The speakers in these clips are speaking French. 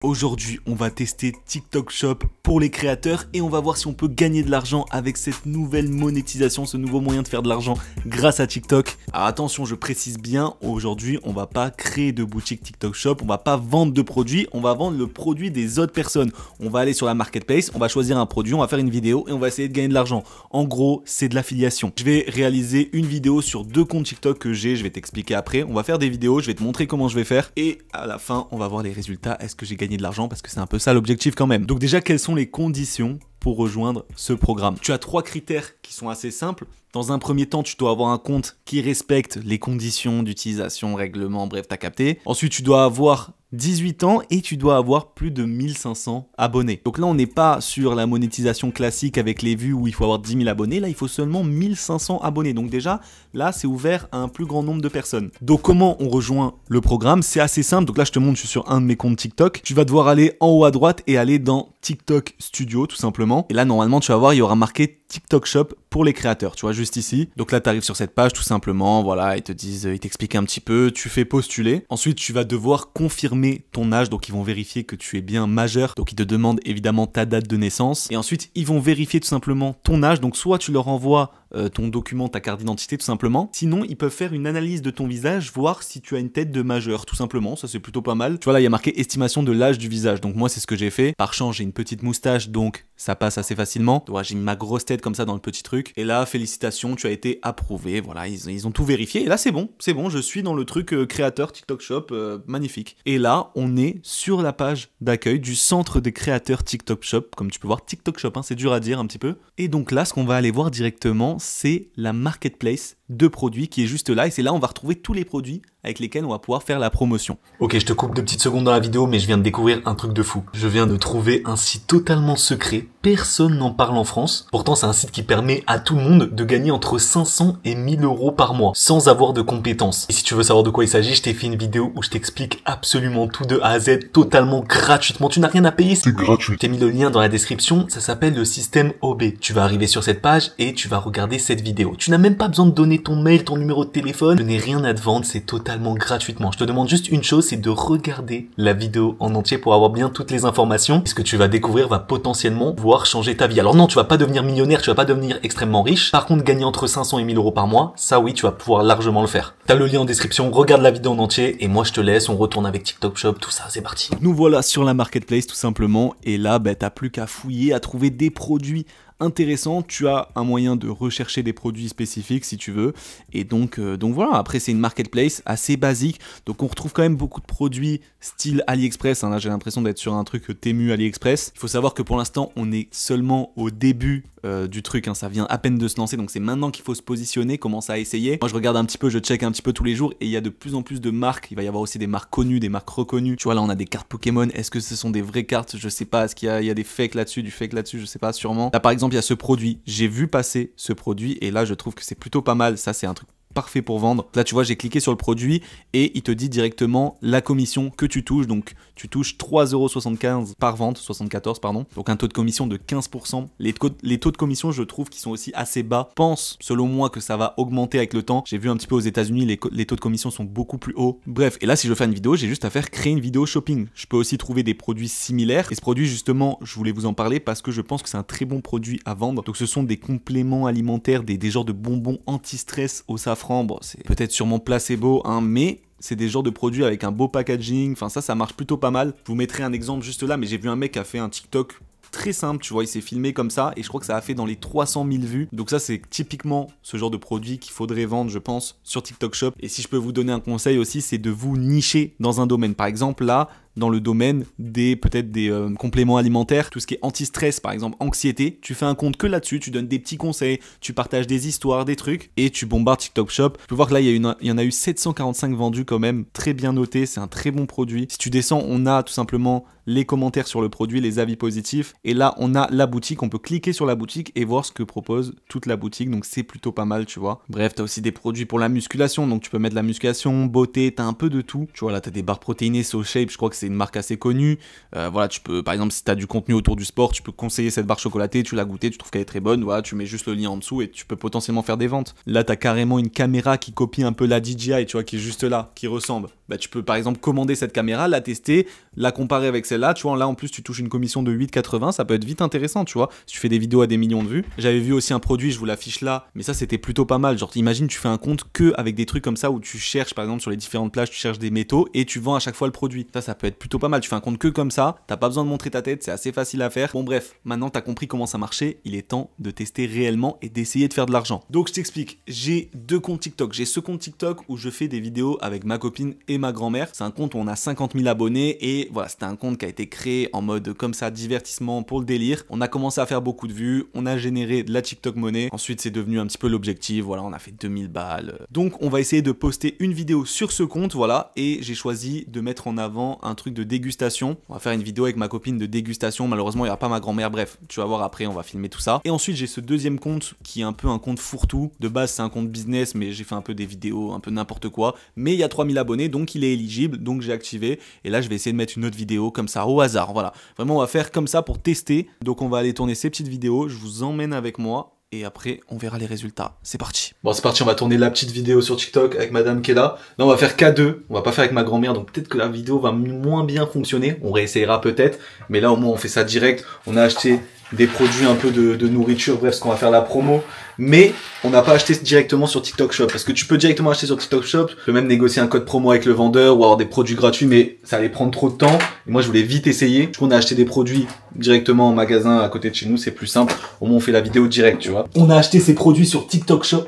Aujourd'hui, on va tester TikTok Shop pour les créateurs et on va voir si on peut gagner de l'argent avec cette nouvelle monétisation, ce nouveau moyen de faire de l'argent grâce à TikTok. Alors attention, je précise bien, aujourd'hui, on va pas créer de boutique TikTok Shop, on va pas vendre de produits, on va vendre le produit des autres personnes. On va aller sur la marketplace, on va choisir un produit, on va faire une vidéo et on va essayer de gagner de l'argent. En gros, c'est de l'affiliation. Je vais réaliser une vidéo sur 2 comptes TikTok que j'ai, je vais t'expliquer après. On va faire des vidéos, je vais te montrer comment je vais faire et à la fin, on va voir les résultats. Est-ce que j'ai gagné de l'argent, parce que c'est un peu ça l'objectif quand même. Donc déjà, quelles sont les conditions pour rejoindre ce programme? Tu as 3 critères qui sont assez simples. Dans un premier temps, tu dois avoir un compte qui respecte les conditions d'utilisation, règlement, bref, t'as capté. Ensuite, tu dois avoir 18 ans et tu dois avoir plus de 1500 abonnés. Donc là, on n'est pas sur la monétisation classique avec les vues où il faut avoir 10 000 abonnés. Là, il faut seulement 1500 abonnés. Donc déjà, là, c'est ouvert à un plus grand nombre de personnes. Donc comment on rejoint le programme? C'est assez simple. Donc là, je te montre, je suis sur un de mes comptes TikTok. Tu vas devoir aller en haut à droite et aller dans TikTok Studio, tout simplement. Et là, normalement, tu vas voir, il y aura marqué TikTok Shop pour les créateurs, tu vois, juste ici. Donc là, tu arrives sur cette page, tout simplement, voilà, ils te disent, ils t'expliquent un petit peu, tu fais postuler. Ensuite, tu vas devoir confirmer ton âge, donc ils vont vérifier que tu es bien majeur. Donc ils te demandent évidemment ta date de naissance. Et ensuite, ils vont vérifier tout simplement ton âge. Donc soit tu leur envoies ton document, ta carte d'identité, tout simplement. Sinon, ils peuvent faire une analyse de ton visage, voir si tu as une tête de majeur, tout simplement. Ça, c'est plutôt pas mal. Tu vois, là, il y a marqué estimation de l'âge du visage. Donc moi, c'est ce que j'ai fait. Par chance, j'ai une petite moustache, donc ça passe assez facilement. Ouais, j'ai mis ma grosse tête comme ça dans le petit truc. Et là, félicitations, tu as été approuvé. Voilà, ils ont tout vérifié. Et là, c'est bon, je suis dans le truc créateur TikTok Shop, magnifique. Et là, on est sur la page d'accueil du centre des créateurs TikTok Shop. Comme tu peux voir, TikTok Shop, hein, c'est dur à dire un petit peu. Et donc là, ce qu'on va aller voir directement, c'est la marketplace de produits qui est juste là. Et c'est là, on va retrouver tous les produits avec lesquels on va pouvoir faire la promotion. Ok, je te coupe 2 petites secondes dans la vidéo, mais je viens de découvrir un truc de fou. Je viens de trouver un site totalement secret. Personne n'en parle en France. Pourtant, c'est un site qui permet à tout le monde de gagner entre 500 et 1000 euros par mois, sans avoir de compétences. Et si tu veux savoir de quoi il s'agit, je t'ai fait une vidéo où je t'explique absolument tout de A à Z, totalement gratuitement. Tu n'as rien à payer, c'est gratuit. Je t'ai mis le lien dans la description, ça s'appelle le système OB. Tu vas arriver sur cette page et tu vas regarder cette vidéo. Tu n'as même pas besoin de donner ton mail, ton numéro de téléphone. Je n'ai rien à te vendre, c'est totalement gratuitement. Je te demande juste une chose, c'est de regarder la vidéo en entier pour avoir bien toutes les informations. Et ce que tu vas découvrir va potentiellement pouvoir changer ta vie. Alors non, tu vas pas devenir millionnaire, tu vas pas devenir extrêmement riche. Par contre, gagner entre 500 et 1000 euros par mois, ça oui, tu vas pouvoir largement le faire. T'as le lien en description, regarde la vidéo en entier et moi je te laisse, on retourne avec TikTok Shop, tout ça, c'est parti. Nous voilà sur la marketplace tout simplement et là, t'as plus qu'à fouiller, à trouver des produits intéressant, tu as un moyen de rechercher des produits spécifiques si tu veux, et donc voilà, après c'est une marketplace assez basique, donc on retrouve quand même beaucoup de produits style AliExpress, hein. Là j'ai l'impression d'être sur un truc Temu AliExpress. Il faut savoir que pour l'instant on est seulement au début du truc, hein. Ça vient à peine de se lancer, donc c'est maintenant qu'il faut se positionner, commencer à essayer. Moi je regarde un petit peu, je check un petit peu tous les jours, et il y a de plus en plus de marques, il va y avoir aussi des marques connues, des marques reconnues. Tu vois là on a des cartes Pokémon, est-ce que ce sont des vraies cartes? Je sais pas, est-ce qu'il y a des fakes là-dessus, du fake là-dessus, je sais pas, sûrement. Là par exemple il y a ce produit, j'ai vu passer ce produit et là je trouve que c'est plutôt pas mal, ça c'est un truc parfait pour vendre. Là tu vois j'ai cliqué sur le produit et il te dit directement la commission que tu touches, donc tu touches 3,75€ par vente, 74 pardon, donc un taux de commission de 15%. Les taux de commission je trouve qu'ils sont aussi assez bas, pense selon moi que ça va augmenter avec le temps. J'ai vu un petit peu aux États-Unis les taux de commission sont beaucoup plus hauts. Bref, et là si je veux faire une vidéo, j'ai juste à faire créer une vidéo shopping. Je peux aussi trouver des produits similaires et ce produit justement je voulais vous en parler parce que je pense que c'est un très bon produit à vendre. Donc ce sont des compléments alimentaires, des genres de bonbons anti-stress au safran. Bon, c'est peut-être sûrement placebo, hein, mais c'est des genres de produits avec un beau packaging. Enfin, ça marche plutôt pas mal. Je vous mettrai un exemple juste là, mais j'ai vu un mec qui a fait un TikTok très simple, tu vois, il s'est filmé comme ça et je crois que ça a fait dans les 300 000 vues. Donc ça, c'est typiquement ce genre de produit qu'il faudrait vendre, je pense, sur TikTok Shop. Et si je peux vous donner un conseil aussi, c'est de vous nicher dans un domaine. Par exemple, là, dans le domaine peut-être des compléments alimentaires, tout ce qui est anti-stress, par exemple anxiété, tu fais un compte que là-dessus, tu donnes des petits conseils, tu partages des histoires, des trucs, et tu bombardes TikTok Shop. Tu peux voir que là, il y en a eu 745 vendus quand même, très bien noté, c'est un très bon produit. Si tu descends, on a tout simplement les commentaires sur le produit, les avis positifs, et là, on a la boutique, on peut cliquer sur la boutique et voir ce que propose toute la boutique, donc c'est plutôt pas mal, tu vois. Bref, t'as aussi des produits pour la musculation, donc tu peux mettre la musculation, beauté, t'as un peu de tout. Tu vois, là, t'as des barres protéinées, SoShape, je crois que c'est une marque assez connue. Voilà, tu peux, par exemple, si tu as du contenu autour du sport, tu peux conseiller cette barre chocolatée, tu l'as goûtée, tu trouves qu'elle est très bonne, voilà, tu mets juste le lien en dessous et tu peux potentiellement faire des ventes. Là, tu as carrément une caméra qui copie un peu la DJI, tu vois, qui est juste là, qui ressemble. bah, tu peux par exemple commander cette caméra, la tester, la comparer avec celle-là, tu vois, là en plus tu touches une commission de 8,80, ça peut être vite intéressant, tu vois, si tu fais des vidéos à des millions de vues. J'avais vu aussi un produit, je vous l'affiche là, mais ça c'était plutôt pas mal, genre imagine tu fais un compte que avec des trucs comme ça où tu cherches par exemple sur les différentes plages, tu cherches des métaux et tu vends à chaque fois le produit. Ça peut être plutôt pas mal, tu fais un compte que comme ça, t'as pas besoin de montrer ta tête, c'est assez facile à faire. Bon bref, maintenant t'as compris comment ça marchait, il est temps de tester réellement et d'essayer de faire de l'argent. Donc je t'explique, j'ai deux comptes TikTok, j'ai ce compte TikTok où je fais des vidéos avec ma copine et ma grand-mère, c'est un compte où on a 50 000 abonnés et voilà, c'était un compte qui a été créé en mode comme ça, divertissement pour le délire. On a commencé à faire beaucoup de vues, on a généré de la TikTok monnaie, ensuite c'est devenu un petit peu l'objectif, voilà, on a fait 2000 balles. Donc on va essayer de poster une vidéo sur ce compte, voilà, et j'ai choisi de mettre en avant un truc de dégustation. On va faire une vidéo avec ma copine de dégustation, malheureusement il n'y aura pas ma grand-mère, bref, tu vas voir après, on va filmer tout ça. Et ensuite j'ai ce deuxième compte qui est un peu un compte fourre-tout, de base c'est un compte business mais j'ai fait un peu des vidéos, un peu n'importe quoi, mais il y a 3000 abonnés donc il est éligible, donc j'ai activé, et là je vais essayer de mettre une autre vidéo comme ça au hasard, voilà. Vraiment on va faire comme ça pour tester, donc on va aller tourner ces petites vidéos, je vous emmène avec moi. Et après, on verra les résultats. C'est parti. Bon, c'est parti, on va tourner la petite vidéo sur TikTok avec madame qui est là. Là, on va faire K2. On va pas faire avec ma grand-mère, donc peut-être que la vidéo va moins bien fonctionner. On réessayera peut-être. Mais là, au moins, on fait ça direct. On a acheté des produits un peu de nourriture, bref, ce qu'on va faire la promo. Mais on n'a pas acheté directement sur TikTok Shop. Parce que tu peux directement acheter sur TikTok Shop. Tu peux même négocier un code promo avec le vendeur ou avoir des produits gratuits, mais ça allait prendre trop de temps. Et moi, je voulais vite essayer. Du coup, on a acheté des produits directement en magasin à côté de chez nous. C'est plus simple. Au moins, on fait la vidéo direct, tu vois. On a acheté ces produits sur TikTok Shop.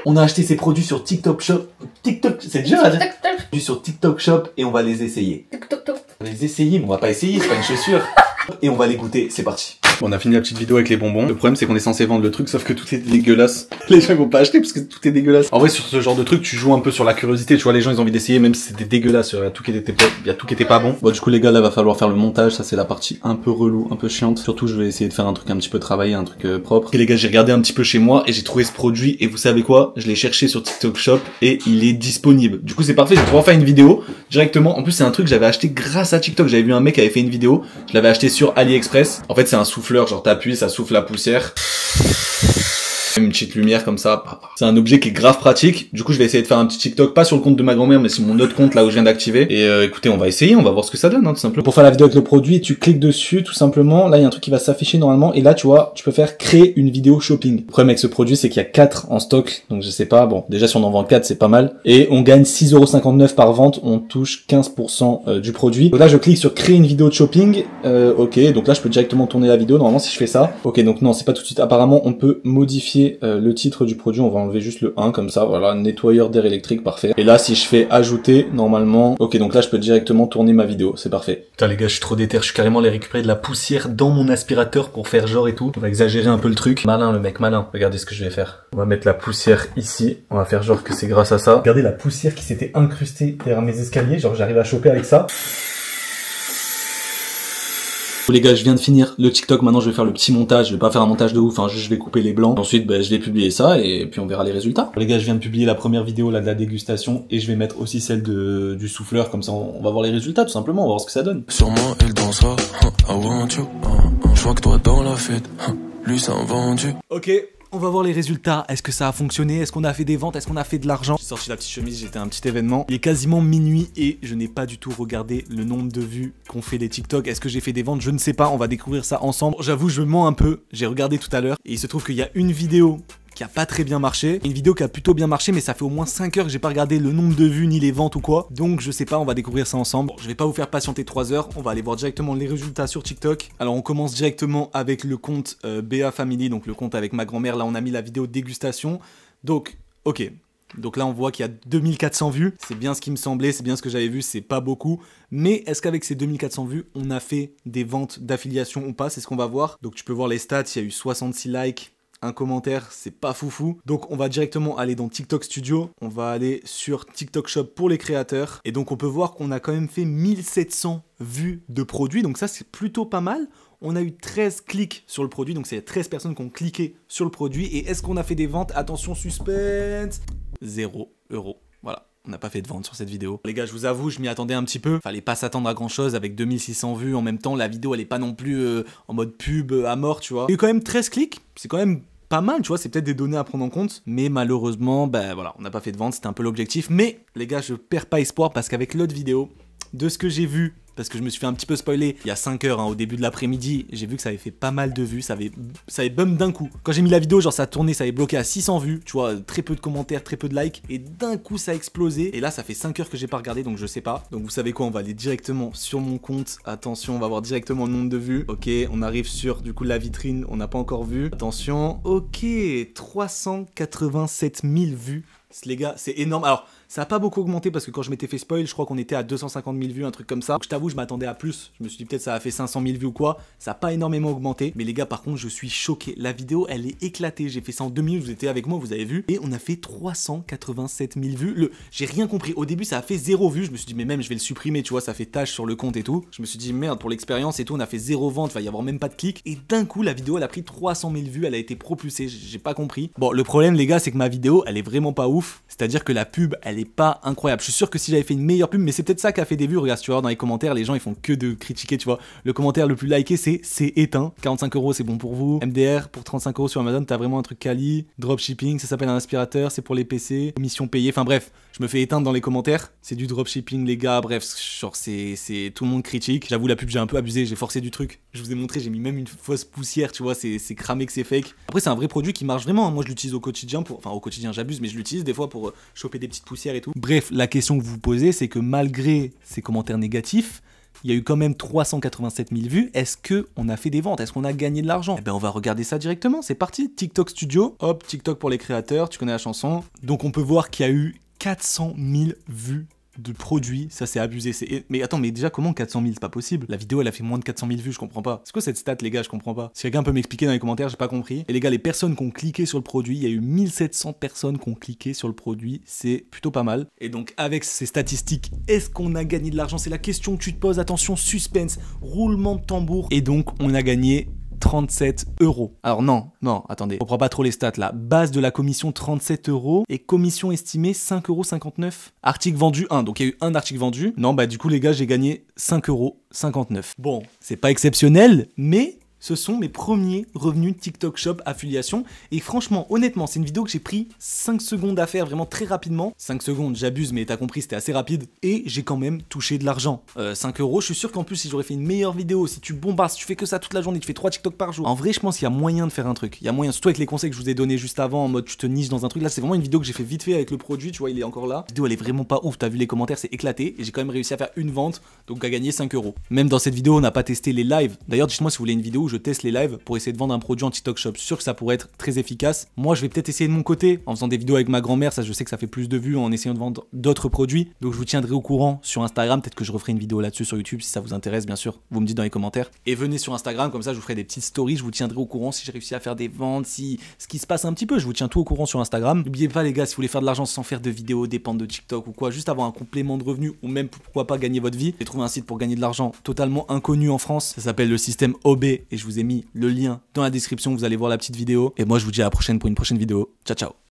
On a acheté ces produits sur TikTok Shop. TikTok, c'est dur à dire. Sur TikTok Shop et on va les essayer. On va les essayer, mais on va pas essayer, c'est pas une chaussure. Et on va les goûter, c'est parti. Bon, on a fini la petite vidéo avec les bonbons. Le problème c'est qu'on est censé vendre le truc, sauf que tout est dégueulasse. Les gens ils vont pas acheter parce que tout est dégueulasse. En vrai, sur ce genre de truc, tu joues un peu sur la curiosité. Tu vois, les gens ils ont envie d'essayer, même si c'était dégueulasse. Il y a tout qui était pas bon. Bon, du coup les gars, là va falloir faire le montage. Ça c'est la partie un peu relou, un peu chiante. Surtout, je vais essayer de faire un truc un petit peu travaillé, un truc propre. Et les gars, j'ai regardé un petit peu chez moi et j'ai trouvé ce produit. Et vous savez quoi? Je l'ai cherché sur TikTok Shop et il est disponible. Du coup, c'est parfait. Je vais pouvoir faire une vidéo directement. En plus, c'est un truc que j'avais acheté grâce à TikTok. J'avais vu un mec qui avait fait une vidéo. Je l'avais acheté sur AliExpress. En fait, c'est un souffleur. Genre, t'appuies, ça souffle la poussière. Une petite lumière comme ça. C'est un objet qui est grave pratique. Du coup, je vais essayer de faire un petit TikTok, pas sur le compte de ma grand-mère, mais sur mon autre compte là où je viens d'activer. Et écoutez, on va essayer, on va voir ce que ça donne, hein, tout simplement. Pour faire la vidéo avec le produit, tu cliques dessus, tout simplement. Là, il y a un truc qui va s'afficher normalement. Et là, tu vois, tu peux faire créer une vidéo shopping. Le problème avec ce produit, c'est qu'il y a 4 en stock. Donc, je sais pas. Bon, déjà, si on en vend 4, c'est pas mal. Et on gagne 6,59 € par vente. On touche 15% du produit. Donc là, je clique sur créer une vidéo de shopping. Ok. Donc là, je peux directement tourner la vidéo. Normalement, si je fais ça. Ok. Donc non, c'est pas tout de suite. Apparemment, on peut modifier le titre du produit, on va enlever juste le 1 comme ça, voilà, nettoyeur d'air électrique, parfait. Et là, si je fais ajouter, normalement, ok, donc là, je peux directement tourner ma vidéo, c'est parfait. Putain les gars, je suis trop déter, je suis carrément allé récupérer de la poussière dans mon aspirateur pour faire genre et tout. On va exagérer un peu le truc. Malin le mec, malin. Regardez ce que je vais faire. On va mettre la poussière ici, on va faire genre que c'est grâce à ça. Regardez la poussière qui s'était incrustée derrière mes escaliers, genre j'arrive à choper avec ça. Les gars, je viens de finir le TikTok, maintenant je vais faire le petit montage, je vais pas faire un montage de ouf, hein, juste je vais couper les blancs. Ensuite, je vais publier ça et puis on verra les résultats. Les gars, je viens de publier la première vidéo là de la dégustation et je vais mettre aussi celle du souffleur, comme ça on va voir les résultats tout simplement, on va voir ce que ça donne. Sûrement il dansera, I want you, je vois que toi dans la fête, lui c'est un vendu. Ok. On va voir les résultats, est-ce que ça a fonctionné, est-ce qu'on a fait des ventes, est-ce qu'on a fait de l'argent. J'ai sorti la petite chemise, j'étais à un petit événement. Il est quasiment minuit et je n'ai pas du tout regardé le nombre de vues qu'ont fait les TikTok. Est-ce que j'ai fait des ventes? Je ne sais pas, on va découvrir ça ensemble. J'avoue, je mens un peu, j'ai regardé tout à l'heure et il se trouve qu'il y a une vidéo qui a pas très bien marché, une vidéo qui a plutôt bien marché, mais ça fait au moins 5 heures que j'ai pas regardé le nombre de vues ni les ventes ou quoi, donc je sais pas, on va découvrir ça ensemble. Bon, je vais pas vous faire patienter 3 heures, on va aller voir directement les résultats sur TikTok. Alors on commence directement avec le compte BA Family, donc le compte avec ma grand-mère. Là on a mis la vidéo de dégustation, donc ok. Donc là on voit qu'il y a 2400 vues, c'est bien ce qui me semblait, c'est bien ce que j'avais vu, c'est pas beaucoup. Mais est-ce qu'avec ces 2400 vues, on a fait des ventes d'affiliation ou pas? C'est ce qu'on va voir. Donc tu peux voir les stats, il y a eu 66 likes, un commentaire, c'est pas foufou. Donc on va directement aller dans TikTok Studio, on va aller sur TikTok Shop pour les créateurs. Et donc on peut voir qu'on a quand même fait 1700 vues de produits, donc ça c'est plutôt pas mal. On a eu 13 clics sur le produit, donc c'est 13 personnes qui ont cliqué sur le produit. Et est-ce qu'on a fait des ventes? Attention, suspense, 0 €. Voilà. On n'a pas fait de vente sur cette vidéo. Les gars, je vous avoue, je m'y attendais un petit peu. Fallait pas s'attendre à grand chose avec 2600 vues. En même temps, la vidéo, elle est pas non plus en mode pub à mort, tu vois. Il y a eu quand même 13 clics. C'est quand même pas mal, tu vois, c'est peut-être des données à prendre en compte, mais malheureusement, ben voilà, on n'a pas fait de vente, c'était un peu l'objectif, mais les gars, je perds pas espoir parce qu'avec l'autre vidéo, de ce que j'ai vu, parce que je me suis fait un petit peu spoiler il y a 5 heures, hein, au début de l'après-midi, j'ai vu que ça avait fait pas mal de vues, ça avait bum d'un coup. Quand j'ai mis la vidéo, genre ça tournait, ça avait bloqué à 600 vues, tu vois, très peu de commentaires, très peu de likes, et d'un coup ça a explosé, et là ça fait 5 heures que j'ai pas regardé, donc je sais pas. Donc vous savez quoi, on va aller directement sur mon compte, attention, on va voir directement le nombre de vues, ok, on arrive sur, du coup, la vitrine, on n'a pas encore vu, attention, ok, 387 000 vues. Les gars, c'est énorme. Alors, ça a pas beaucoup augmenté parce que quand je m'étais fait spoil, je crois qu'on était à 250 000 vues, un truc comme ça. Donc je t'avoue, je m'attendais à plus. Je me suis dit peut-être ça a fait 500 000 vues ou quoi. Ça a pas énormément augmenté. Mais les gars, par contre, je suis choqué. La vidéo, elle est éclatée. J'ai fait ça en 2 minutes. Vous étiez avec moi, vous avez vu. Et on a fait 387 000 vues. J'ai rien compris. Au début, ça a fait 0 vues. Je me suis dit, mais même, je vais le supprimer. Tu vois, ça fait tâche sur le compte et tout. Je me suis dit, merde, pour l'expérience et tout, on a fait 0 vente. Il va y avoir même pas de clics. Et d'un coup, la vidéo, elle a pris 300 000 vues. Elle a été propulsée. J'ai pas compris. Bon, le problème, les gars, c'est que ma vidéo, elle est vraiment pas ouf. C'est-à-dire que la pub, elle est pas incroyable. Je suis sûr que si j'avais fait une meilleure pub, mais c'est peut-être ça qui a fait des vues. Regarde, tu vois, dans les commentaires, les gens ils font que de critiquer, tu vois. Le commentaire le plus liké, c'est éteint. 45 €, c'est bon pour vous. MDR pour 35 € sur Amazon, t'as vraiment un truc quali. Dropshipping, ça s'appelle un aspirateur, c'est pour les PC. Commission payée, enfin bref, je me fais éteindre dans les commentaires. C'est du dropshipping, les gars. Bref, genre, c'est tout le monde critique. J'avoue, la pub, j'ai un peu abusé, j'ai forcé du truc. Je vous ai montré, j'ai mis même une fausse poussière, tu vois, c'est cramé que c'est fake. Après, c'est un vrai produit qui marche vraiment. Moi, je l'utilise au quotidien enfin, au quotidien, j'abuse, mais je l'utilise des fois pour choper des petites poussières et tout. Bref, la question que vous vous posez, c'est que malgré ces commentaires négatifs, il y a eu quand même 387 000 vues. Est-ce qu'on a fait des ventes? Est-ce qu'on a gagné de l'argent? Eh ben, on va regarder ça directement. C'est parti. TikTok Studio. Hop, TikTok pour les créateurs. Tu connais la chanson. Donc, on peut voir qu'il y a eu 400 000 vues de produits, ça c'est abusé. Mais attends, mais déjà comment 400 000? C'est pas possible. La vidéo elle a fait moins de 400 000 vues, je comprends pas. C'est quoi cette stat les gars? Je comprends pas. Si quelqu'un peut m'expliquer dans les commentaires, j'ai pas compris. Et les gars, les personnes qui ont cliqué sur le produit, il y a eu 1700 personnes qui ont cliqué sur le produit, c'est plutôt pas mal. Et donc avec ces statistiques, est-ce qu'on a gagné de l'argent? C'est la question que tu te poses. Attention, suspense, roulement de tambour. Et donc on a gagné 37 €. Alors non, attendez, on prend pas trop les stats là. Base de la commission 37 € et commission estimée 5,59 €. Article vendu 1, donc il y a eu un article vendu. Non, bah du coup les gars, j'ai gagné 5,59 €. Bon, c'est pas exceptionnel, mais ce sont mes premiers revenus TikTok Shop affiliation. Et franchement, honnêtement, c'est une vidéo que j'ai pris 5 secondes à faire, vraiment très rapidement. 5 secondes, j'abuse, mais t'as compris, c'était assez rapide. Et j'ai quand même touché de l'argent. 5 €, je suis sûr qu'en plus, si j'aurais fait une meilleure vidéo, si tu bombardes, si tu fais que ça toute la journée, tu fais 3 TikTok par jour. En vrai, je pense qu'il y a moyen de faire un truc. Il y a moyen, surtout avec les conseils que je vous ai donnés juste avant, en mode tu te niches dans un truc. Là, c'est vraiment une vidéo que j'ai fait vite fait avec le produit, tu vois, il est encore là. La vidéo, elle est vraiment pas ouf. T'as vu les commentaires, c'est éclaté. Et j'ai quand même réussi à faire une vente, donc à gagner 5 €. Même dans cette vidéo, on n'a pas testé les lives. D'ailleurs, dites-moi si vous voulez une vidéo où je teste les lives pour essayer de vendre un produit en TikTok Shop. Je suis sûr que ça pourrait être très efficace. Moi, je vais peut-être essayer de mon côté en faisant des vidéos avec ma grand-mère. Ça, je sais que ça fait plus de vues en essayant de vendre d'autres produits. Donc, je vous tiendrai au courant sur Instagram. Peut-être que je referai une vidéo là-dessus sur YouTube si ça vous intéresse, bien sûr. Vous me dites dans les commentaires. Et venez sur Instagram, comme ça, je vous ferai des petites stories. Je vous tiendrai au courant si j'ai réussi à faire des ventes, si ce qui se passe un petit peu. Je vous tiens tout au courant sur Instagram. N'oubliez pas, les gars, si vous voulez faire de l'argent sans faire de vidéos, dépendre de TikTok ou quoi, juste avoir un complément de revenus ou même pourquoi pas gagner votre vie. J'ai trouvé un site pour gagner de l'argent totalement inconnu en France. Ça s'appelle le système OB et je vous ai mis le lien dans la description. Vous allez voir la petite vidéo. Et moi, je vous dis à la prochaine pour une prochaine vidéo. Ciao, ciao.